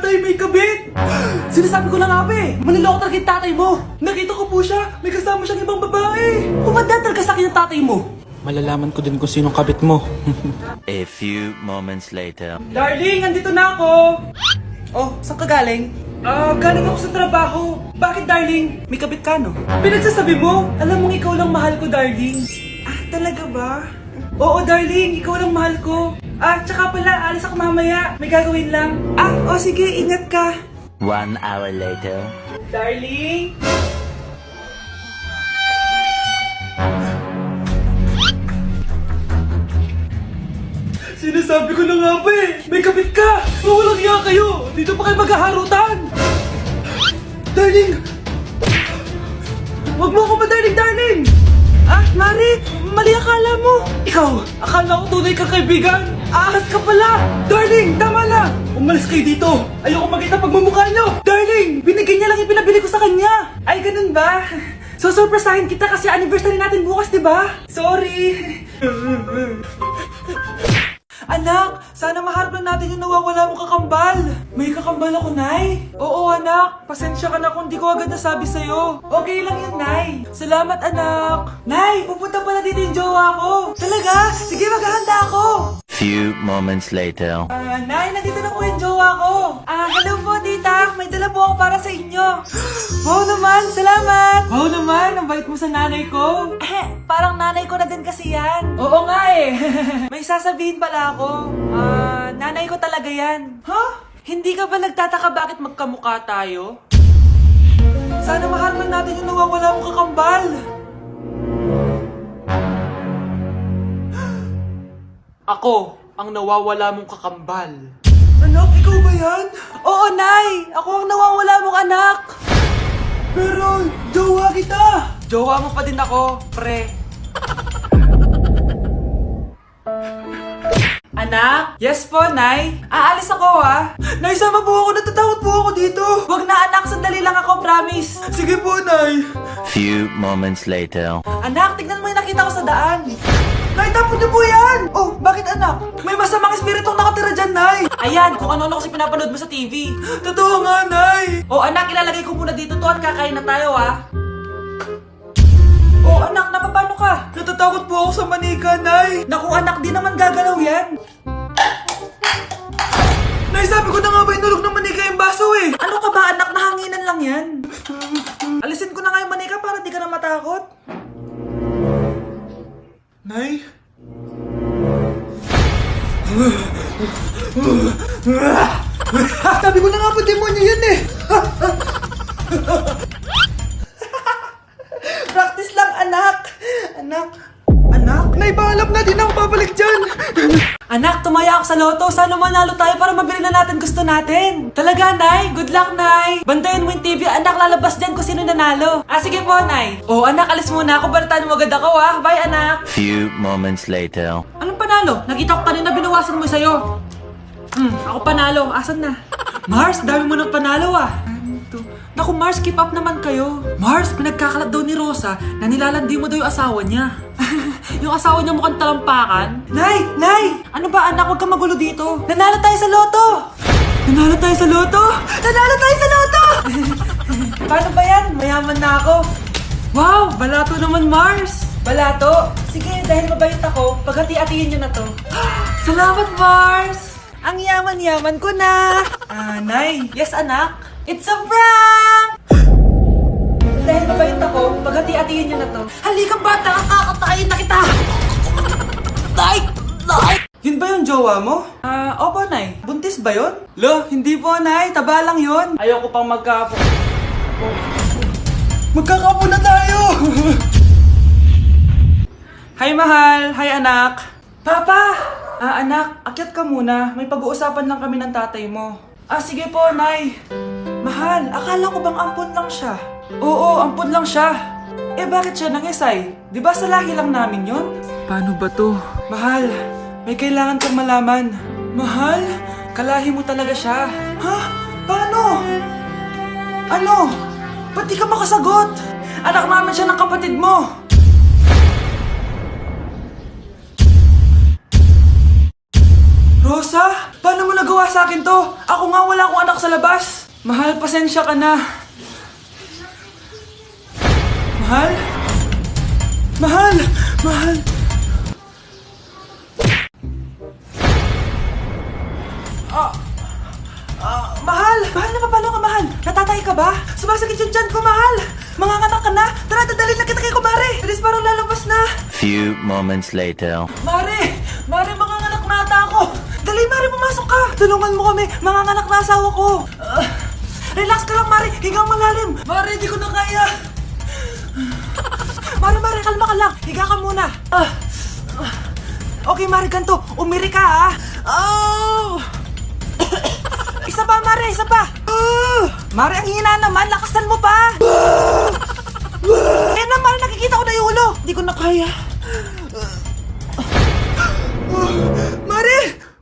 tatay may kabit! Sinasabi ko lang nga manloloko talaga yung tatay mo! Nakita ko po siya, may kasama siyang ibang babae! Ba't talaga sa akin yung tatay mo? Malalaman ko din kung sinong kabit mo. A few moments later. Darling, andito na ako! Oh, saan ka galing? Galing ako sa trabaho. Bakit, darling? May kabit ka, no? Pinagsasabi mo? Alam mong ikaw lang mahal ko, darling. Talaga ba? Oo, darling, ikaw lang mahal ko. Tsaka pala, alis ako mamaya. May gagawin lang. Sige, ingat ka. 1 hour later. Darling? Sinasabi ko na nga may kabit ka! Walang iya kayo! Dito pa kayo maghaharutan! Darling! Wag mo ako darling! Mari! Mali akala mo! Ikaw! Akala ko tunay kang kaibigan! Ahas ka pala! Darling! Tama na! Umalis kayo dito! Ayoko makita pagmumukha nyo! Darling! Binigyan niya lang yung pinabili ko sa kanya! Ay, ganun ba? So, surpresahin kita kasi anniversary natin bukas, diba? Sorry! Anak, sana maharap lang natin yung nawawala mong kakambal. May kakambal ako, Nay. Oo, anak. Pasensya ka na kung di ko agad nasabi sa'yo. Okay lang yun, Nay. Salamat, anak. Nay, pupunta pala dito yung jowa ko. Talaga? Sige, maghahanda ako. Few moments later. Nay, nandito na po yung jowa ko. Hello po, tita. May dala po ako para sa inyo. Wow naman, salamat. Wow naman, ang bait mo sa nanay ko. Parang nanay ko na din kasi yan. Oo nga May sasabihin pala ako. Nanay ko talaga yan. Hindi ka ba nagtataka bakit magkamukha tayo? Sana maharap lang natin yung nawawala mong kakambal. Ako, ang nawawala mong kakambal. Anak, ikaw ba yan? Oo, Nay! Ako ang nawawala mong anak! Pero, jowa kita! Jowa mo pa din ako, pre. Anak? Yes po, Nay. Aalis ako, ha? Nay, sama po ako. Natatakot po ako dito. Wag na, anak. Sandali lang ako, promise. Sige po, Nay. Few moments later. Anak, tignan mo yung nakita ko sa daan. Nay, tapon niyo po yan! Oh, bakit anak? May masamang espiritong nakatira dyan, Nay! Ayan, kung ano-ano kasi pinapanood mo sa TV. Totoo nga, Nay! Oh, anak, ilalagay ko muna dito to at kakain na tayo, ha? Oh, anak, napapano ka? Natatakot po ako sa manika, Nay! Naku, anak, di naman gagalaw yan! Nay, sabi ko na nga ba inulog ng manika yung baso, Ano ka ba, anak? Nahanginan lang yan. Alisin ko na nga yung manika para di ka na matakot. Nay? Sabi ko na nga po, demonyo yun Practice lang, anak! Anak? Nay, paalam na, di na ako babalik dyan! Anak, tumaya ako sa loto. Sana manalo tayo para mabili na natin gusto natin. Talaga, Nay? Good luck, Nay. Bantayan mo yung TV. Anak, lalabas dyan kung sino nanalo. Sige po, Nay. Oh, anak, alis muna ako. Balitaan mo agad ako, ha? Bye, anak. Few moments later. Anong panalo? Nakita ko kanina binawasan mo sa'yo. Ako panalo. Asan na? Mars, dami mo ng panalo, Naku, Mars, keep up naman kayo. Mars, pinagkakalat daw ni Rosa na nilalandi mo daw yung asawa niya. Yung asawa niya mukhang talampakan. Nay! Ano ba, anak? Huwag kang magulo dito. Nanalo tayo sa loto! Paano ba yan? Mayaman na ako. Wow! Balato naman, Mars! Balato? Sige, dahil mabait ako, paghati-hatiin niyo na to. Salamat, Mars! Ang yaman-yaman ko na! Nay! Yes, anak? It's a prank! Dahil mabait ako, paghati-hatiin niyo na to. Halika, bata! Kakatayin na kita! Nay! Yun ba yung jowa mo? Opo, Nay. Buntis ba yun? Lo, hindi po, Nay. Taba lang yun. Ayoko pang magkakapo na tayo! Hi, mahal. Hi, anak. Papa! Anak, akyat ka muna. May pag-uusapan lang kami ng tatay mo. Sige po, Nay. Mahal, akala ko bang ampon lang siya? Oo, ampon lang siya. Bakit siya nangisay? Di ba sa lahi lang namin yun? Paano ba to? Mahal, may kailangan kang malaman. Mahal, kalahi mo talaga siya. Ha? Paano? Ano? Ba't di ka makasagot? Anak namin siya ng kapatid mo. Rosa? Paano mo nagawa sa akin to. Ako nga wala akong anak sa labas. Mahal, pasensya ka na. Mahal? Mahal! Mahal! Mahal! Mahal na paano ka, mahal? Natatay ka ba? Sumasakit yung tiyan ko, mahal! Manganganak ka na? Tara, dadalhin na kita kay kumare! Alis parang lalabas na! Few moments later. Mare! Mare, manganganak na ata ako! Dali, Mare, pumasok ka! Tulungan mo kami! Manganganak na asawa ko! Relax ka lang, Mare! Higang malalim! Mare, di ko na kaya! Mare, kalma ka lang! Higa ka muna! Okay, Mare, ganito! Umiri ka, ha? Oh! Isa pa, Mare! Isa pa! Mare, ang hina naman! Lakasan mo pa! Ayan na, Mare! Nakikita ko na yung ulo! Di ko na kaya! Mare!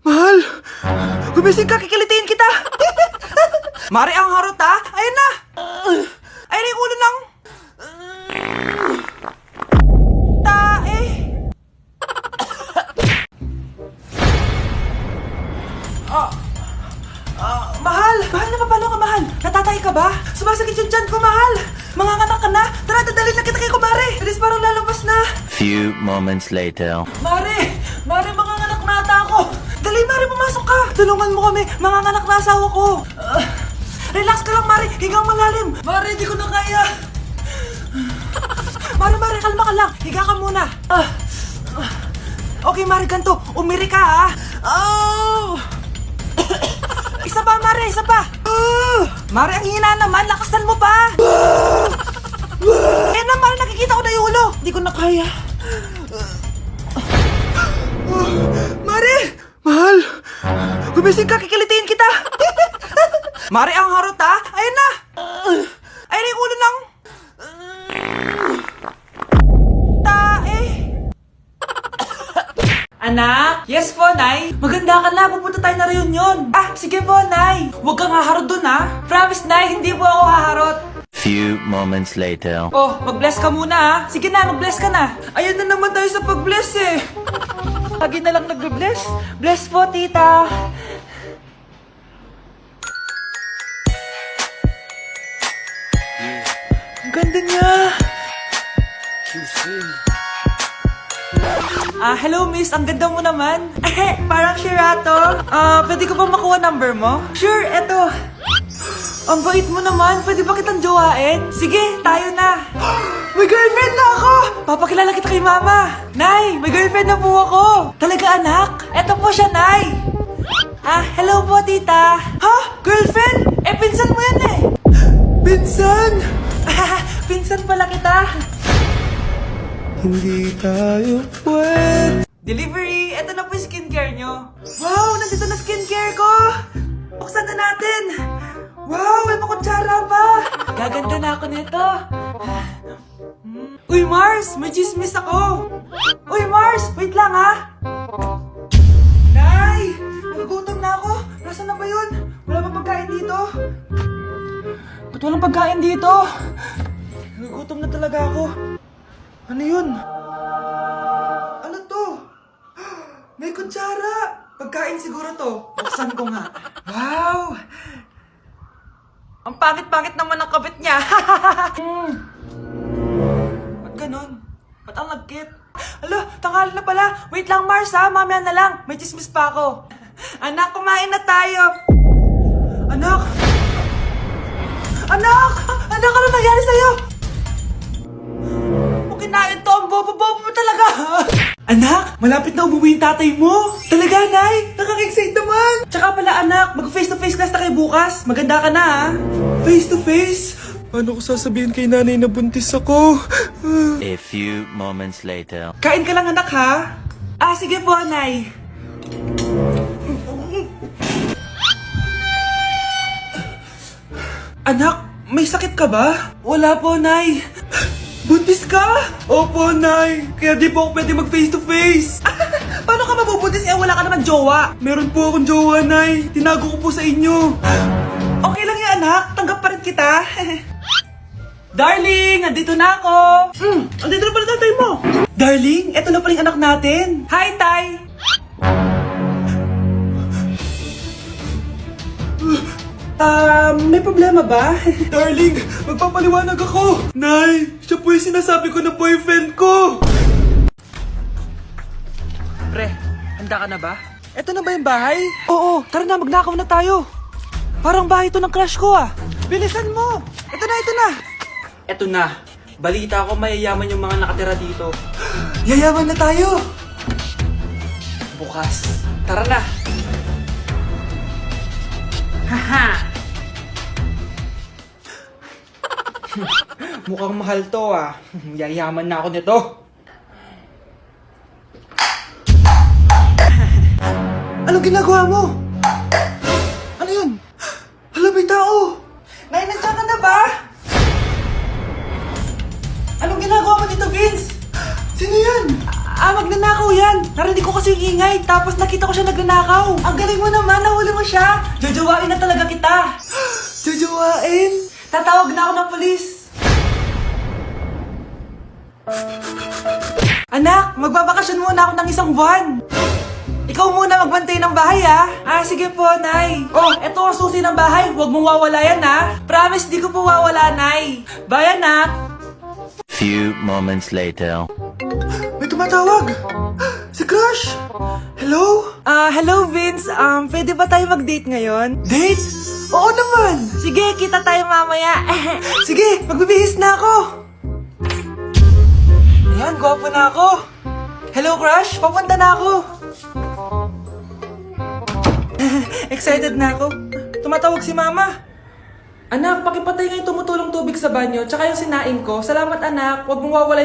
Mahal! Gumising ka! Kikilitiin kita! Mare, ang harot, ha? Ayan na! Ayan na yung ulo ng... tae! Mahal! Mahal na paano ka, mahal? Natatay ka ba? Sumasakit yung tiyan ko, mahal! Manganganak ka na? Tara, dadalhin na kita kay kumare! Alis parang lalabas na! Few moments later. Mare! Mare, manganganak na ata ako! Dali, Mare, pumasok ka! Tulungan mo kami! Manganganak na asawa ko! Relax ka lang, Mare! Higang malalim! Mare, di ko na kaya! Mare, kalma ka lang! Higa ka muna! Okay, Mare, ganito! Umiri ka, ha? Oh! Isa pa, Mare! Isa pa! Mare, ang hina naman! Lakasan mo pa! Ayan na, Mare! Nakikita ko na yung ulo! Di ko na kaya! Mare! Mahal! Gumising ka! Kikilitiin kita! Mare, ang harot, ha? Ayan na! Ayan na yung ulo ng... tae! Anak? Yes po, Nay. Maganda ka na. Pupunta tayo na reunion. Sige po, Nay. Huwag kang haharot dun, ha? Promise, Nay. Hindi po ako haharot. Few moments later. Oh, mag-bless ka muna, ha? Sige na, mag-bless ka na. Ayan na naman tayo sa pag-bless, eh. Lagi na lang nag-bless. Bless po, tita. Ang ganda niya. Hello, miss. Ang ganda mo naman. Parang Sherato. Pwede ko ba makuha number mo? Sure, eto. Ang bait mo naman. Pwede ba kitang jowain? Sige, tayo na. May girlfriend na ako! Papakilala kita kay mama. Nay, may girlfriend na po ako. Talaga, anak? Eto po siya, Nay. Hello po, tita. Ha? Girlfriend? Pinsan mo yan eh. Pinsan? Pinsan pala kita. Hindi tayo pwede. Delivery! Ito na po yung skincare nyo. Wow! Nandito na skincare ko! Buksan na natin! Wow! May pakutsara pa! Gaganda na ako nito. Uy, Mars! May chismis ako! Uy, Mars! Wait lang, ha! Nay! Nagugutom na ako! Nasaan na ba yun? Wala pa pagkain dito? Ba't walang pagkain dito? Nagugutom na talaga ako. Ano yun? Ano to? May kutsara! Pagkain siguro to. Buksan ko nga. Wow! Ang pangit-pangit naman ang kabit niya. Ba't ganun? Ba't ang nagkit? Alo, tanghali na pala. Wait lang, Mars, ha? Mamaya na lang. May chismis pa ako. Anak, kumain na tayo. Anak! Anak! Anak, ano nangyari sa'yo? Kinain to, ang bobo-bobo mo talaga. Anak, malapit na umuwi yung tatay mo. Talaga, Nay? Nakaka-excite naman. Tsaka pala, anak, mag-face-to-face class na kayo bukas. Maganda ka na, ha? Face-to-face? Paano ko sasabihin kay nanay na buntis ako? A few moments later. Kain ka lang, anak, ha? Sige po, Nay. Anak, may sakit ka ba? Wala po, Nay. Buntis ka? Opo, Nay. Kaya di po ako pwede mag-face-to-face. Paano ka mabubuntis wala ka naman jowa? Meron po akong jowa, Nay. Tinago ko po sa inyo. Okay lang yan, anak. Tanggap pa rin kita. Darling, andito na ako. Andito na pala tatay mo. Darling, eto na pala yung anak natin. Hi, Tay. May problema ba? Darling, magpapaliwanag ako! Nay, siya po yung sinasabi ko na boyfriend ko! Pre, handa ka na ba? Eto na ba yung bahay? Oo, tara na, magnakaw na tayo. Parang bahay to ng crush ko ah. Bilisan mo! Eto na, eto na! Eto na. Balita ko mayayaman yung mga nakatira dito. Yayaman na tayo! Bukas. Tara na! Haha! Mukhang mahal to ah. Yayaman na ako nito. Anong ginagawa mo? Ano yun? Hala, may tao! Nay, nandiyan ka na ba? Anong ginagawa mo dito, Vince? Sino yan? Magnanakaw yan! Narinig ko kasi yung ingay, tapos nakita ko siya nagnanakaw. Ang galing mo naman, nahuli mo siya! Jojowain na talaga kita! Jojowain? Tatawag na ako ng polis! Anak, magbabakasyon muna ako ng 1 buwan! Ikaw muna magbantay ng bahay, ah. Sige po, Nay. Oh, eto ang susi ng bahay. Huwag mong wawala yan, Promise, di ko po wawala, Nay. Bye, anak. Few moments later. May tumatawag. Si Crush. Hello? Hello, Vince. Pwede ba tayo mag-date ngayon? Date? Oo naman. Sige, kita tayo mamaya. Sige, magbibihis na ako. Ayan, gwapo na ako. Hello, Crush. Papunta na ako. Excited na ako. Tumatawag si Mama. Anak, pakipatay nga yung tumutulong tubig sa banyo, tsaka yung sinain ko. Salamat, anak. Huwag mong wawala yung